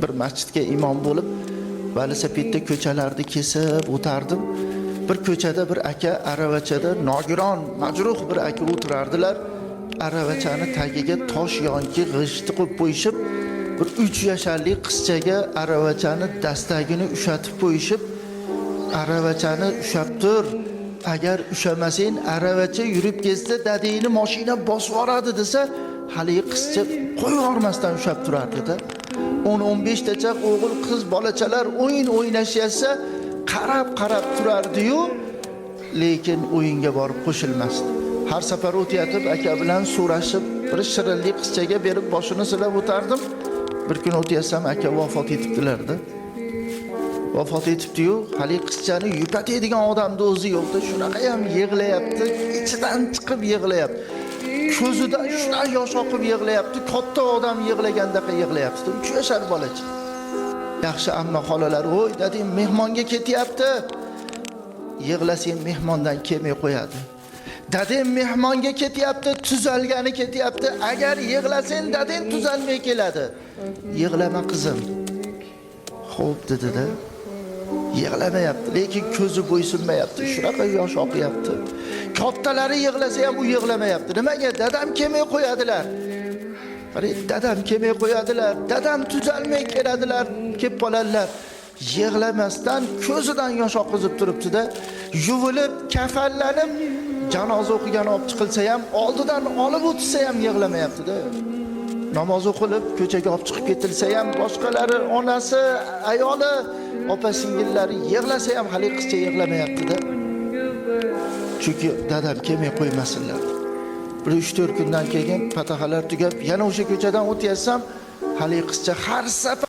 bir masjidga imom bo'lib, velosipedda ko'chalarni kesib o'tardim. Bir ko'chada bir aka aravachada nogiron, majruh bir aka o'tirardilar. Aravachani tagiga tosh yonki g'ishtni qo'yib qo'yishib, bir 3 yoshli qizchaga aravachani dastagini ushatib qo'yishib, aravachani ushab tur. Agar ushamasang, aravacha yurib ketsa, dadangni mashina bosib yuboradi desa, hali qizcha qo'yib yubormasdan ushab turardi-da. 10-15 tacha o'g'il qiz bolachalar o'yin o'ynashsa, qarab turardi-yu, lekin o'yinga borib qo'shilmasdi. Har safar o'tayotib aka bilan so'rashib, bir shirinlik qizchaga berib boshini silab o'tardim. Bir kun o'taysam aka vafot etibdilar-da. Vafot etibdi-yu, hali qizchani yupatadigan odamni o'zi yo'qda, shunaqa ham yig'layapti, ichidan chiqib yig'layapti. Ko'zidan shunday yosh oqib yig'layapti, katta odam yig'lagandaqa yig'layapti. 3 yoshar bolacha. Yaxshi amma xolalar, "Voy, dading mehmonga ketyapti." Yig'lasang mehmondan kelmay qo'yadi. Dading mehmonga ketyapti, tuzalgani ketyapti. Agar yig'lasang dading tuzalmay keladi. Yig'lama qizim. Xo'p dedi-da. Yig'lamayapti, lekin ko'zi bo'ysunmayapti. Shunaqa yosh oqyapti. Kattalari yig'lasa ham u yig'lamayapti. Nimaga? Dadam kelmay qo'yadilar. Qari, dadam kelmay qo'yadilar. Dadam tuzalmay keladilar, kelib qoladilar. Yig'lamasdan ko'zidan yosh oqizib turibdi-da, yuvilib, kafanlanib, janoza o'qigan olib chiqilsa ham, oldidan olib o'tsa ham yig'lamayapti-da. Namoz o'qilib, ko'chaga olib chiqib ketilsa ham, boshqalari, onasi, ayoli, opa-singillari yig'lasa ham hali qizcha yig'lamayapti-da. Chunki dadam kelmay qo'ymasinlar. Bir 3-4 kundan keyin pataxalar tugab, yana o'sha ko'chadan o'tyapsam, hali qizcha har safar